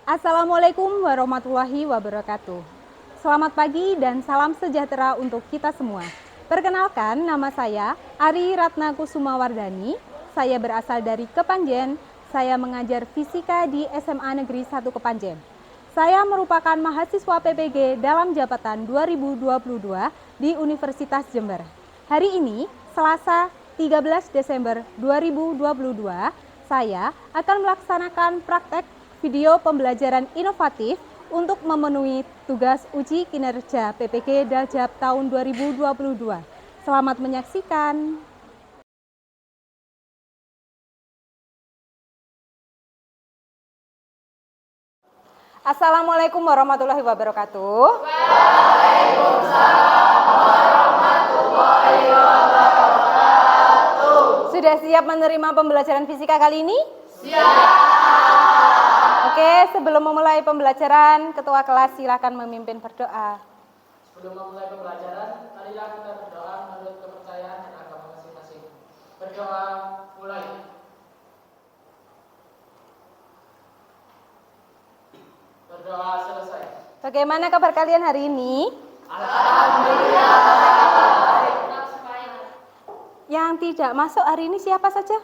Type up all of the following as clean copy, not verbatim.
Assalamualaikum warahmatullahi wabarakatuh. Selamat pagi dan salam sejahtera untuk kita semua. Perkenalkan, nama saya Ari Ratna Kusuma Wardani. Saya berasal dari Kepanjen. Saya mengajar fisika di SMA Negeri 1 Kepanjen. Saya merupakan mahasiswa PPG dalam jabatan 2022 di Universitas Jember. Hari ini, Selasa 13 Desember 2022, saya akan melaksanakan praktek video pembelajaran inovatif untuk memenuhi tugas uji kinerja PPG Daljab tahun 2022. Selamat menyaksikan. Assalamualaikum warahmatullahi wabarakatuh. Waalaikumsalam warahmatullahi wabarakatuh. Sudah siap menerima pembelajaran fisika kali ini? Siap. Oke, sebelum memulai pembelajaran, Ketua kelas silakan memimpin berdoa. Sebelum memulai pembelajaran, marilah kita berdoa menurut kepercayaan dan agama masing-masing. Berdoa, mulai. Berdoa selesai. Bagaimana kabar kalian hari ini? Alhamdulillah. Yang tidak masuk hari ini siapa saja?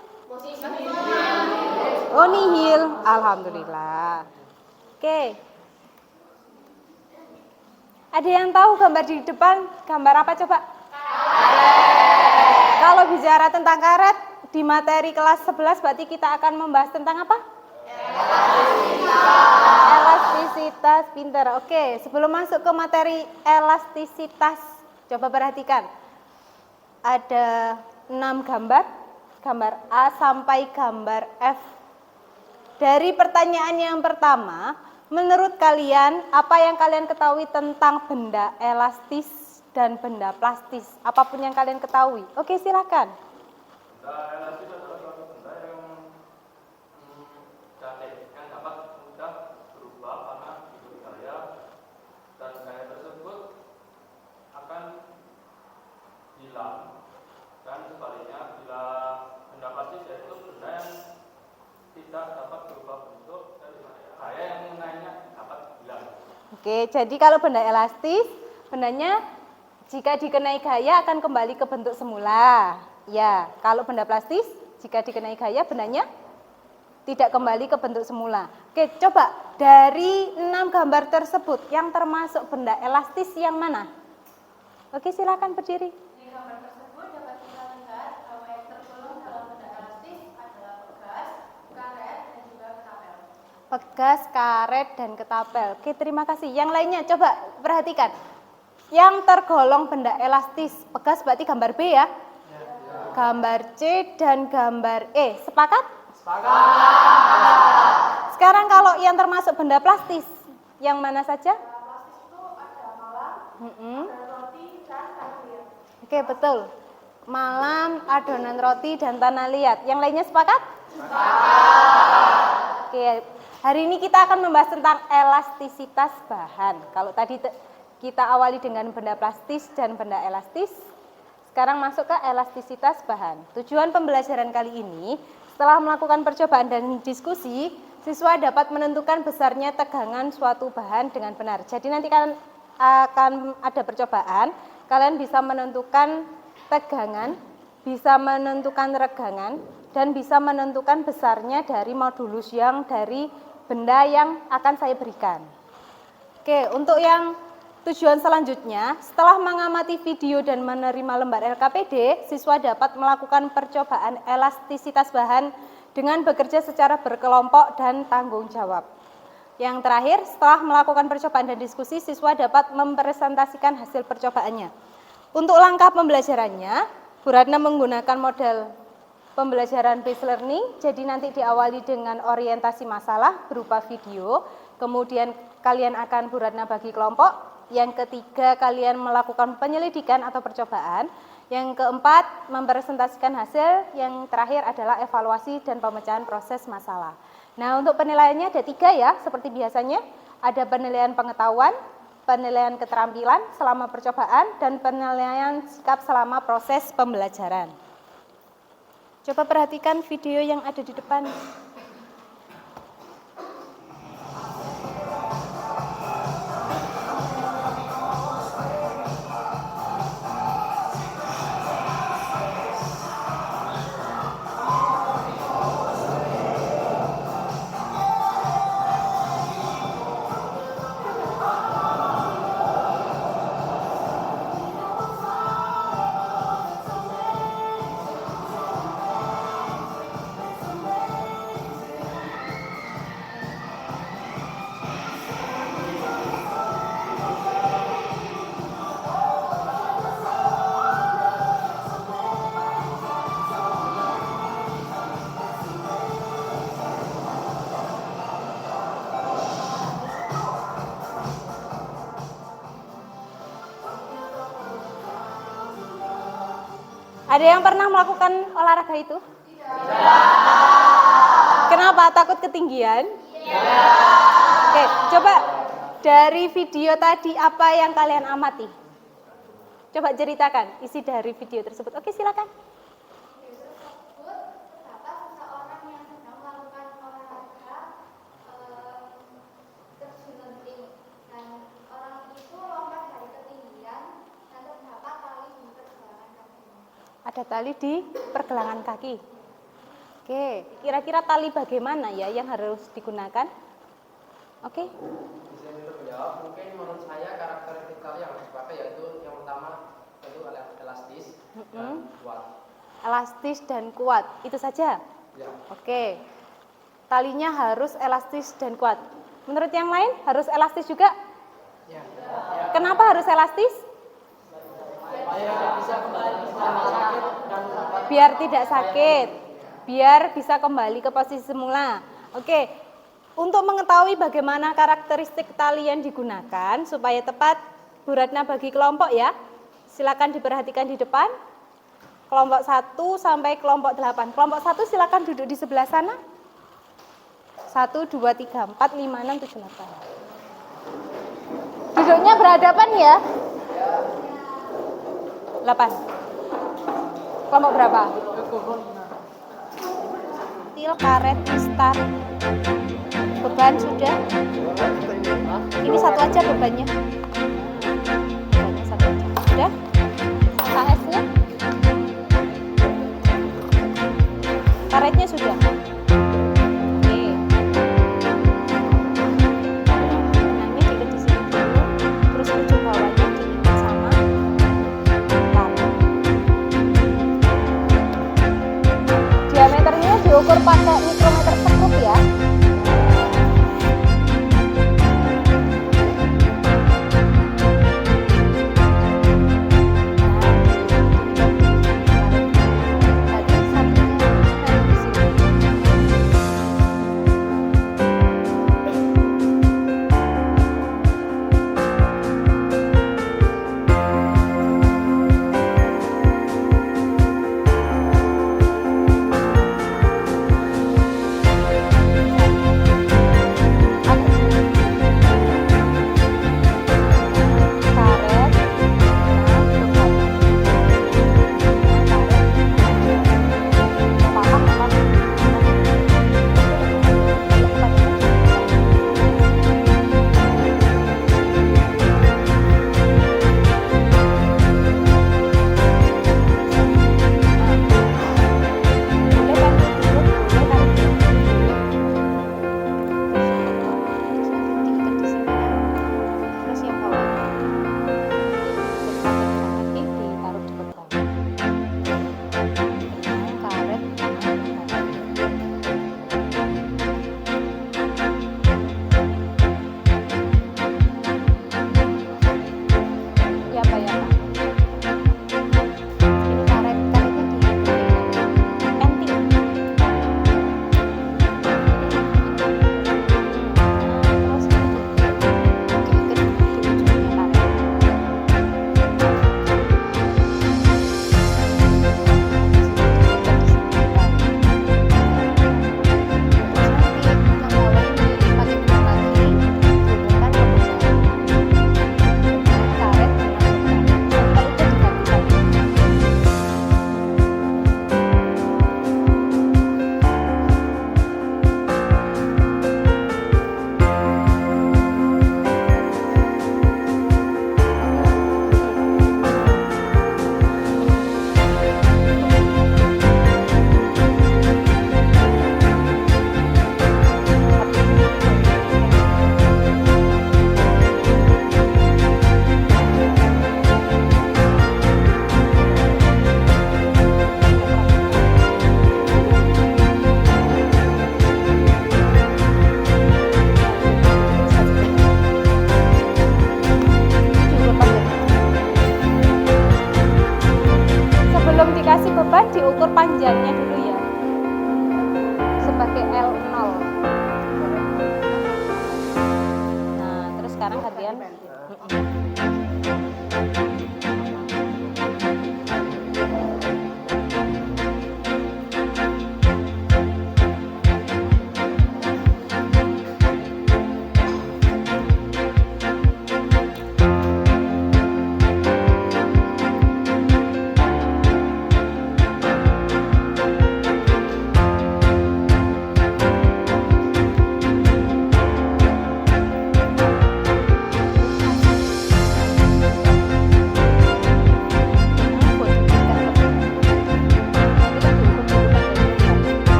Oh, nihil. Alhamdulillah. Oke. Ada yang tahu gambar di depan? Gambar apa coba? Karet. Kalau bicara tentang karet, di materi kelas 11 berarti kita akan membahas tentang apa? Elastisitas. Pintar. Oke, sebelum masuk ke materi elastisitas, coba perhatikan. Ada 6 gambar, gambar A sampai gambar F. Dari pertanyaan yang pertama, menurut kalian apa yang kalian ketahui tentang benda elastis dan benda plastis? Apapun yang kalian ketahui. Oke, silakan. Benda elastis adalah suatu benda yang cantik, yang dapat mudah berubah karena ikut gaya, dan gaya tersebut akan hilang. Dan sebaliknya, bila benda plastis yaitu benda yang tidak dapat berubah bentuk dan gaya yang lainnya dapat hilang. Oke, jadi kalau benda elastis, bendanya jika dikenai gaya akan kembali ke bentuk semula. Ya, kalau benda plastis, jika dikenai gaya, bendanya tidak kembali ke bentuk semula. Oke, coba dari 6 gambar tersebut, yang termasuk benda elastis yang mana? Oke, silakan berdiri. Di gambar tersebut dapat kita lihat bahwa yang tergolong dalam benda elastis adalah pegas, karet, dan juga ketapel. Pegas, karet, dan ketapel. Oke, terima kasih. Yang lainnya coba perhatikan. Yang tergolong benda elastis, pegas berarti gambar B ya? Gambar C dan gambar E. Sepakat? Sepakat. Sekarang kalau yang termasuk benda plastis, yang mana saja? Plastis itu ada malam, ada roti, dan tanah liat. Oke, betul. Malam, adonan roti, dan tanah liat. Yang lainnya sepakat? Sepakat. Oke, hari ini kita akan membahas tentang elastisitas bahan. Kalau tadi kita awali dengan benda plastis dan benda elastis, sekarang masuk ke elastisitas bahan. Tujuan pembelajaran kali ini, setelah melakukan percobaan dan diskusi, siswa dapat menentukan besarnya tegangan suatu bahan dengan benar. Jadi nanti kalian akan ada percobaan, kalian bisa menentukan tegangan, bisa menentukan regangan, dan bisa menentukan besarnya dari modulus yang dari benda yang akan saya berikan. Oke, untuk yang tujuan selanjutnya, setelah mengamati video dan menerima lembar LKPD, siswa dapat melakukan percobaan elastisitas bahan dengan bekerja secara berkelompok dan tanggung jawab. Yang terakhir, setelah melakukan percobaan dan diskusi, siswa dapat mempresentasikan hasil percobaannya. Untuk langkah pembelajarannya, Bu Ratna menggunakan model pembelajaran based learning, jadi nanti diawali dengan orientasi masalah berupa video, kemudian kalian akan Bu Ratna bagi kelompok. Yang ketiga, kalian melakukan penyelidikan atau percobaan. Yang keempat, mempresentasikan hasil. Yang terakhir adalah evaluasi dan pemecahan proses masalah. Nah, untuk penilaiannya ada 3 ya, seperti biasanya. Ada penilaian pengetahuan, penilaian keterampilan selama percobaan, dan penilaian sikap selama proses pembelajaran. Coba perhatikan video yang ada di depan. Ada yang pernah melakukan olahraga itu? Kenapa? Takut ketinggian? Oke, coba dari video tadi apa yang kalian amati? Coba ceritakan isi dari video tersebut. Oke, silakan. Terdapat seseorang yang sedang melakukan olahraga terjun lenting dan orang itu lompat dari ketinggian dan terdapat tali di pergelangan kakinya. Ada tali di pergelangan kaki. Oke, kira-kira tali bagaimana ya yang harus digunakan? Oke. Bisa menjawab, mungkin menurut saya karakteristik tali yang harus dipakai yaitu yang pertama yaitu elastis dan kuat. Elastis dan kuat, itu saja? Ya. Oke, talinya harus elastis dan kuat. Menurut yang lain harus elastis juga? Ya. Kenapa harus elastis? Supaya bisa kembali setelah sakit dan dapat Biar tidak sakit, biar bisa kembali ke posisi semula. Oke, untuk mengetahui bagaimana karakteristik tali yang digunakan supaya tepat, Bu Ratna bagi kelompok ya. Silakan diperhatikan di depan. Kelompok 1 sampai kelompok 8. Kelompok 1 silakan duduk di sebelah sana. 1, 2, 3, 4, 5, 6, 7, 8. Duduknya berhadapan ya. 8. Kelompok berapa? Til, karet, istar. Beban sudah. Ini satu aja bebannya. Bebannya satu aja. Sudah? KS-nya? Karetnya sudah. Oke. Benangnya diikat di sini dulu. Terus ujung bawahnya diikat sama tali. Diameternya diukur pakai mikrometer sekrup ya. Tadi satunya di sini.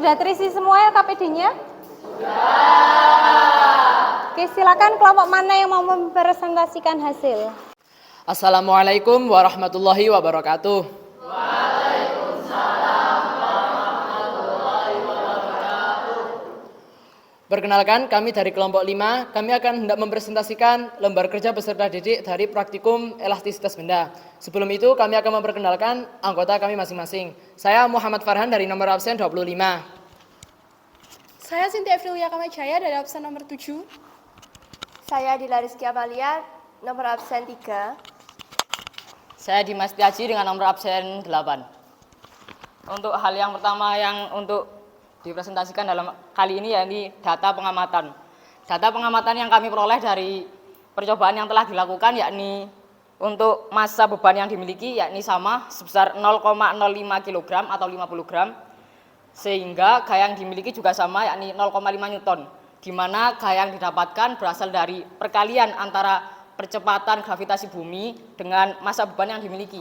Sudah terisi semua LKPD-nya? Oke, silakan kelompok mana yang mau mempresentasikan hasil? Assalamualaikum warahmatullahi wabarakatuh. Perkenalkan, kami dari kelompok 5, kami akan hendak mempresentasikan lembar kerja peserta didik dari praktikum elastisitas benda. Sebelum itu, kami akan memperkenalkan anggota kami masing-masing. Saya Muhammad Farhan dari nomor absen 25. Saya Sintia Frilia Kamajaya dari absen nomor 7. Saya Dila Rizky Amalia, nomor absen 3. Saya Dimas Tiaji dengan nomor absen 8. Untuk hal yang pertama yang untuk dipresentasikan dalam kali ini yakni data pengamatan. Data pengamatan yang kami peroleh dari percobaan yang telah dilakukan yakni untuk massa beban yang dimiliki yakni sama sebesar 0,05 kg atau 50 gram, sehingga gaya yang dimiliki juga sama yakni 0,5 Newton, di mana gaya yang didapatkan berasal dari perkalian antara percepatan gravitasi bumi dengan massa beban yang dimiliki,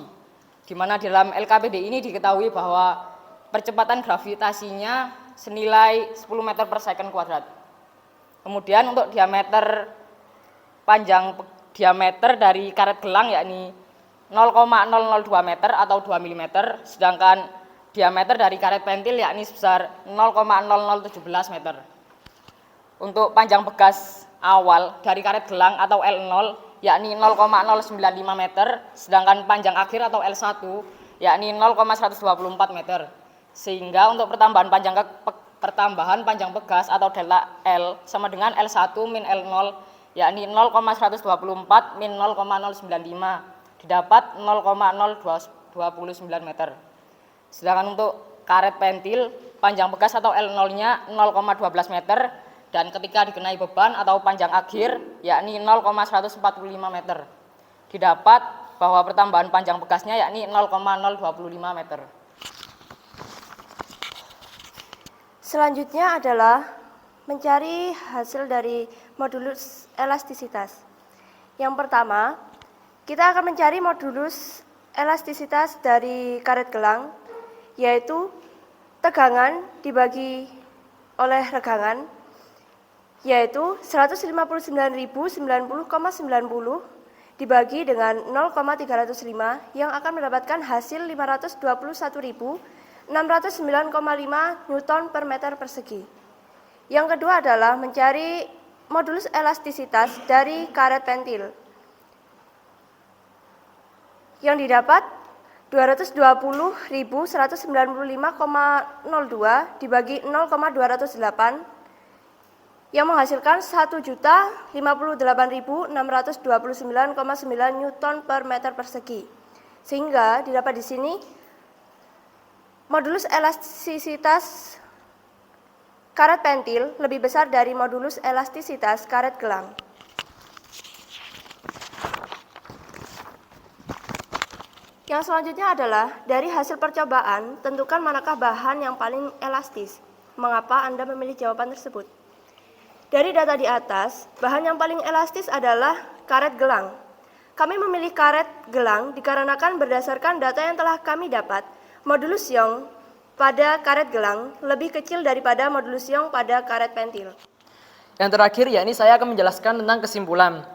di mana di dalam LKPD ini diketahui bahwa percepatan gravitasinya senilai 10 meter per second kuadrat. Kemudian untuk diameter dari karet gelang yakni 0,002 meter atau 2 mm, sedangkan diameter dari karet pentil yakni sebesar 0,0017 meter. Untuk panjang bekas awal dari karet gelang atau L0 yakni 0,095 meter, sedangkan panjang akhir atau L1 yakni 0,124 meter. Sehingga untuk pertambahan panjang begas atau delta L sama dengan L1 min L0 yakni 0,124 min 0,095 didapat 0,0229 meter. Sedangkan untuk karet pentil panjang begas atau L0-nya 0,12 meter dan ketika dikenai beban atau panjang akhir yakni 0,145 meter. Didapat bahwa pertambahan panjang bekasnya yakni 0,025 meter. Selanjutnya adalah mencari hasil dari modulus elastisitas. Yang pertama, kita akan mencari modulus elastisitas dari karet gelang, yaitu tegangan dibagi oleh regangan, yaitu 159.090,90 dibagi dengan 0,305 yang akan mendapatkan hasil 521.609,5 Newton per meter persegi. Yang kedua adalah mencari modulus elastisitas dari karet pentil yang didapat 220.195,02 dibagi 0,208 yang menghasilkan 1.058.629,9 Newton per meter persegi. Sehingga didapat di sini modulus elastisitas karet pentil lebih besar dari modulus elastisitas karet gelang. Yang selanjutnya adalah dari hasil percobaan, tentukan manakah bahan yang paling elastis. Mengapa Anda memilih jawaban tersebut? Dari data di atas, bahan yang paling elastis adalah karet gelang. Kami memilih karet gelang dikarenakan berdasarkan data yang telah kami dapat, modulus Young pada karet gelang lebih kecil daripada modulus Young pada karet pentil. Yang terakhir yakni saya akan menjelaskan tentang kesimpulan.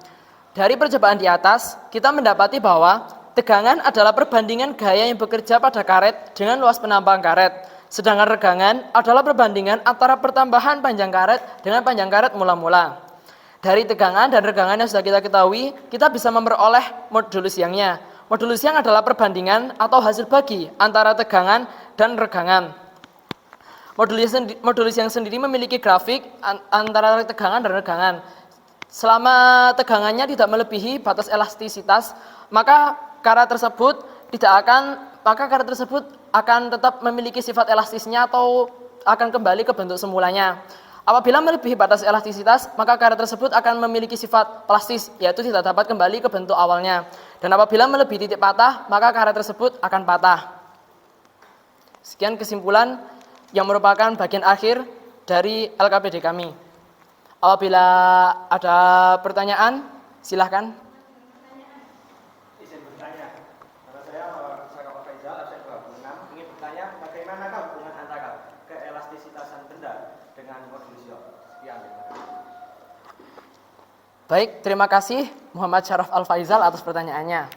Dari percobaan di atas, kita mendapati bahwa tegangan adalah perbandingan gaya yang bekerja pada karet dengan luas penampang karet. Sedangkan regangan adalah perbandingan antara pertambahan panjang karet dengan panjang karet mula-mula. Dari tegangan dan regangan yang sudah kita ketahui, kita bisa memperoleh modulus Young-nya. Modulus Young adalah perbandingan atau hasil bagi antara tegangan dan regangan. Modulus Young sendiri memiliki grafik antara tegangan dan regangan. Selama tegangannya tidak melebihi batas elastisitas, maka karet tersebut akan tetap memiliki sifat elastisnya atau akan kembali ke bentuk semulanya. Apabila melebihi batas elastisitas, maka karet tersebut akan memiliki sifat plastis, yaitu tidak dapat kembali ke bentuk awalnya. Dan apabila melebihi titik patah, maka karet tersebut akan patah. Sekian kesimpulan yang merupakan bagian akhir dari LKPD kami. Apabila ada pertanyaan, silahkan. Izin bertanya. Nama saya Saka Faizal, absen 26. Ingin bertanya bagaimanakah hubungan antara keelastisitas Baik, terima kasih Muhammad Syaraf Al-Faizal atas pertanyaannya.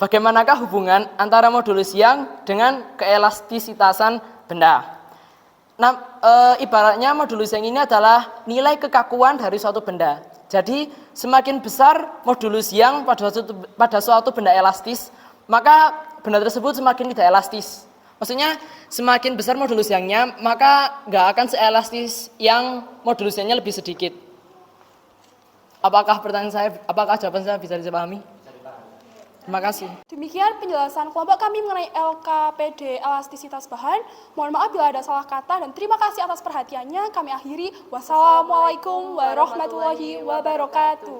Bagaimanakah hubungan antara modulus Young dengan keelastisitasan benda? Nah, ibaratnya modulus Young ini adalah nilai kekakuan dari suatu benda. Jadi, semakin besar modulus Young pada suatu benda elastis, maka benda tersebut semakin tidak elastis. Maksudnya, semakin besar modulus Young-nya, maka nggak akan seelastis yang modulus Young-nya lebih sedikit. Apakah jawaban saya bisa dipahami? Terima kasih. Demikian penjelasan kelompok kami mengenai LKPD elastisitas bahan. Mohon maaf bila ada salah kata dan terima kasih atas perhatiannya. Kami akhiri. Wassalamualaikum warahmatullahi wabarakatuh.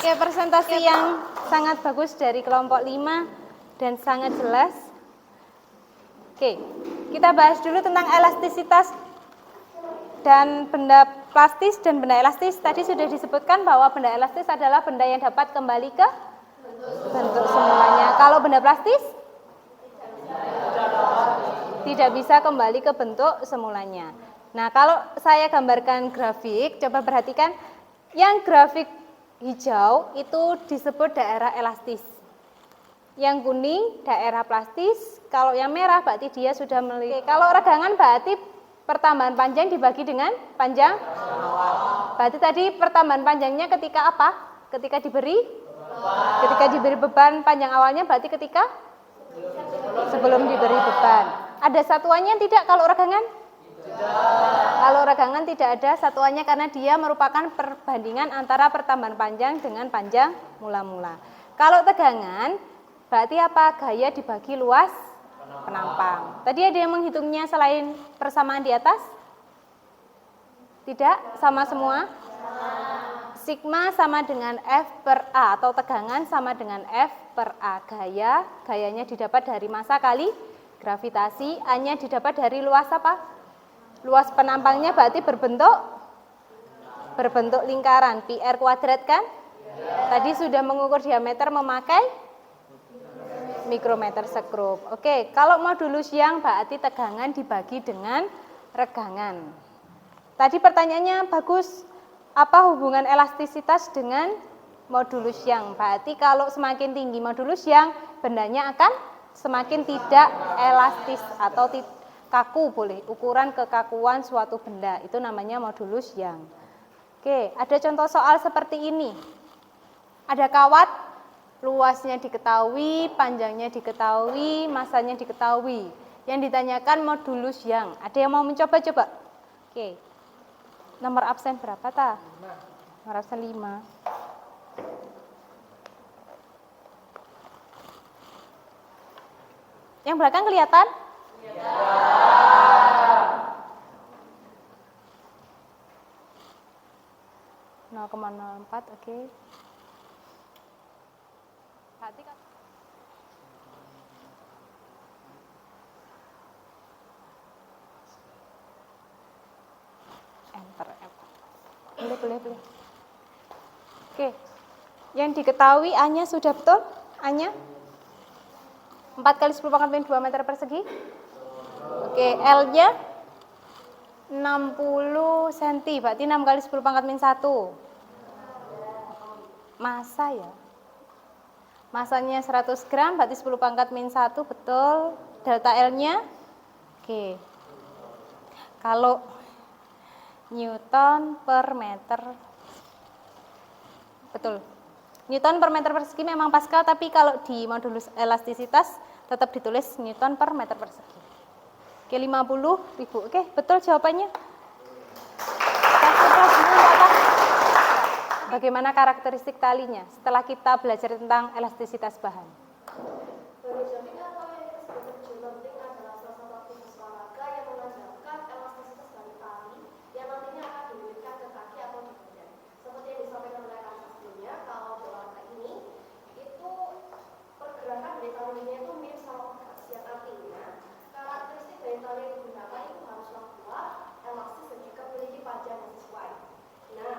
Oke, presentasi yang sangat bagus dari kelompok 5 dan sangat jelas. Oke, kita bahas dulu tentang elastisitas dan benda plastis dan benda elastis. Tadi sudah disebutkan bahwa benda elastis adalah benda yang dapat kembali ke bentuk semulanya. Kalau benda plastis tidak bisa kembali ke bentuk semulanya. Nah, kalau saya gambarkan grafik, coba perhatikan yang grafik hijau itu disebut daerah elastis. Yang kuning daerah plastis, kalau yang merah berarti dia sudah memiliki. Kalau regangan berarti pertambahan panjang dibagi dengan panjang. Berarti tadi pertambahan panjangnya ketika apa? Ketika diberi beban panjang awalnya berarti ketika sebelum diberi beban. Ada satuannya tidak kalau regangan? Kalau regangan tidak ada satuannya karena dia merupakan perbandingan antara pertambahan panjang dengan panjang mula-mula. Kalau tegangan berarti apa? Gaya dibagi luas penampang. Tadi ada yang menghitungnya selain persamaan di atas? Tidak? Sama semua? Sigma sama dengan F per A atau tegangan sama dengan F per A. Gayanya didapat dari massa kali gravitasi. A-nya didapat dari luas apa? Luas penampangnya berarti berbentuk lingkaran. Pi R kuadrat kan? Tadi sudah mengukur diameter memakai mikrometer sekrup. Oke, kalau modulus Young berarti tegangan dibagi dengan regangan. Tadi pertanyaannya bagus, apa hubungan elastisitas dengan modulus Young? Berarti kalau semakin tinggi modulus Young, bendanya akan semakin tidak elastis atau kaku boleh. Ukuran kekakuan suatu benda, itu namanya modulus Young. Oke, ada contoh soal seperti ini. Ada kawat, luasnya diketahui, panjangnya diketahui, masanya diketahui. Yang ditanyakan modulus Young. Ada yang mau mencoba-coba? Oke. Nomor absen berapa, Ta? 5. Nomor absen 5. Yang belakang kelihatan? Iya. 0,04, oke. Perhatikan. Enter. Boleh. Oke. Yang diketahui A-nya sudah betul? A-nya? 4 kali 10 pangkat min 2 meter persegi. Oke, L-nya 60 cm, berarti 6 kali 10 pangkat min 1. Massa ya. Masanya 100 gram, berarti 10 pangkat min 1, betul. Delta L-nya, oke. Kalau Newton per meter, betul. Newton per meter persegi memang Pascal, tapi kalau di modulus elastisitas tetap ditulis Newton per meter persegi. Oke, 50.000. Oke, betul jawabannya. Bagaimana karakteristik talinya setelah kita belajar tentang elastisitas bahan? Hidrodinamik atau yang kita sebut geometrik adalah salah satu aktivitas olahraga yang mengajarkan elastisitas dari tali yang nantinya akan diberikan ke kaki atau di badan. Seperti yang disampaikan oleh Kak sebelumnya, kalau di olahraga ini itu pergerakan dari tali ini itu mirip sama gas, yang artinya karakteristik dari tali yang digunakan itu haruslah kuat, elastis dan juga memiliki panjang yang sesuai. Nah,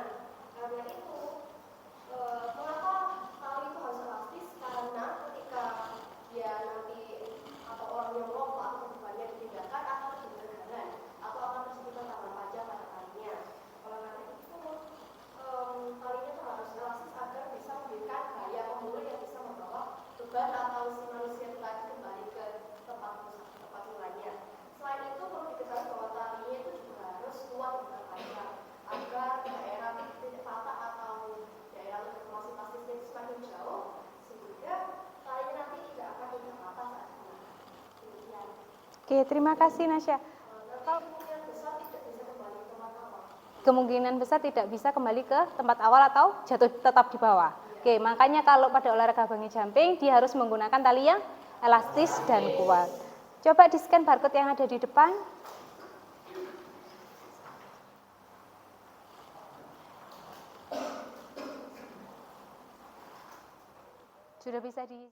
karena itu mengapa tali itu harus elastis? Karena ketika Oke, terima kasih Nasya. Kemungkinan besar tidak bisa kembali ke tempat awal atau jatuh tetap di bawah. Oke, makanya kalau pada olahraga bungee jumping dia harus menggunakan tali yang elastis dan kuat. Coba di-scan barcode yang ada di depan. Sudah bisa di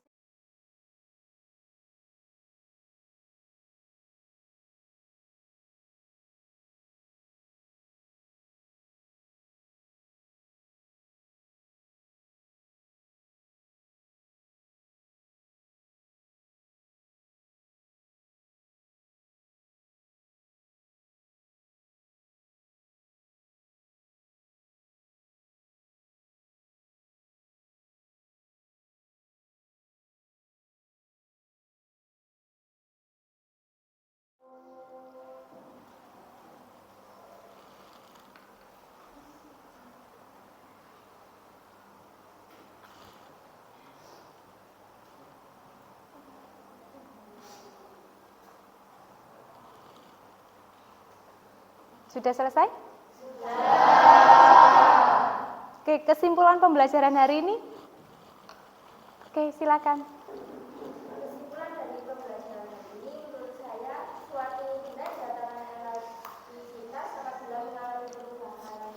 Sudah selesai? Oke, kesimpulan pembelajaran hari ini? Oke, silakan. Kesimpulan dari pembelajaran ini menurut saya suatu benda dataran elastisitas apabila mengalami perubahan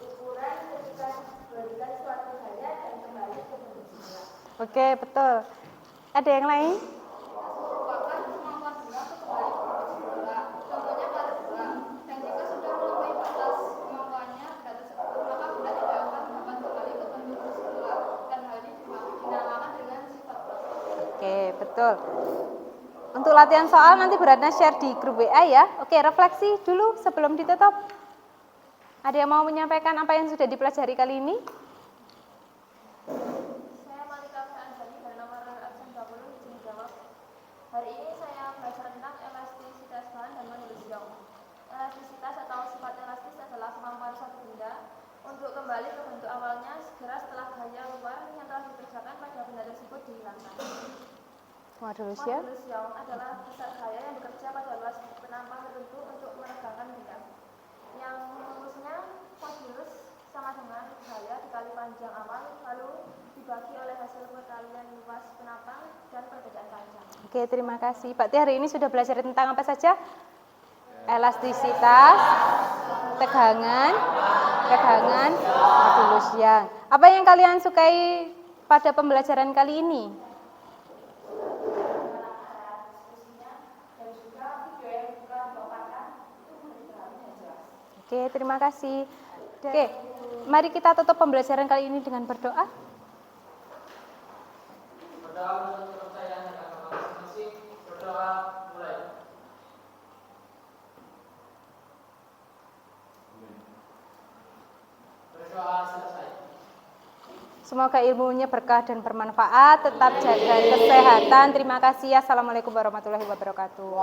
ukuran ketika diberikan suatu gaya dan kembali ke bentuk semula. Oke, betul. Ada yang lain? Merupakan kemampuan bola untuk kembali ke bentuk semula. Contohnya pada bola. Dan jika sudah melampaui batas kemampuannya benda tersebut, maka bola tidak akan dapat kembali ke bentuk semula. Dan hal ini dinamakan dengan sifat plastik. Oke, betul. Untuk latihan soal nanti beratnya share di grup WA ya. Oke, refleksi dulu sebelum ditutup. Ada yang mau menyampaikan apa yang sudah dipelajari kali ini? Saya Malika Anjali dari nomor absen 20 izin jawab. Hari ini saya belajar tentang elastisitas bahan dan menurut Young. Elastisitas atau sifat elastis adalah kemampuan suatu benda untuk kembali ke bentuk awalnya segera setelah gaya luar yang telah dikerjakan pada benda tersebut dihilangkan. Modulus ya. Modulus Young adalah pusat gaya yang bekerja pada luas penampang tertentu untuk menegangkan benda. Yang rumusnya modulus sama dengan gaya dikali panjang awal lalu dibagi oleh hasil perkalian luas penampang dan perbedaan panjang. Oke, terima kasih. Pak Ti hari ini sudah belajar tentang apa saja? Elastisitas, tegangan, modulus Young. Apa yang kalian sukai pada pembelajaran kali ini? Oke, terima kasih. Oke, mari kita tutup pembelajaran kali ini dengan berdoa. Berdoa menurut kepercayaan dan agama masing-masing. Berdoa mulai. Berdoa selesai. Semoga ilmunya berkah dan bermanfaat. Tetap jaga kesehatan. Terima kasih. Assalamualaikum warahmatullahi wabarakatuh.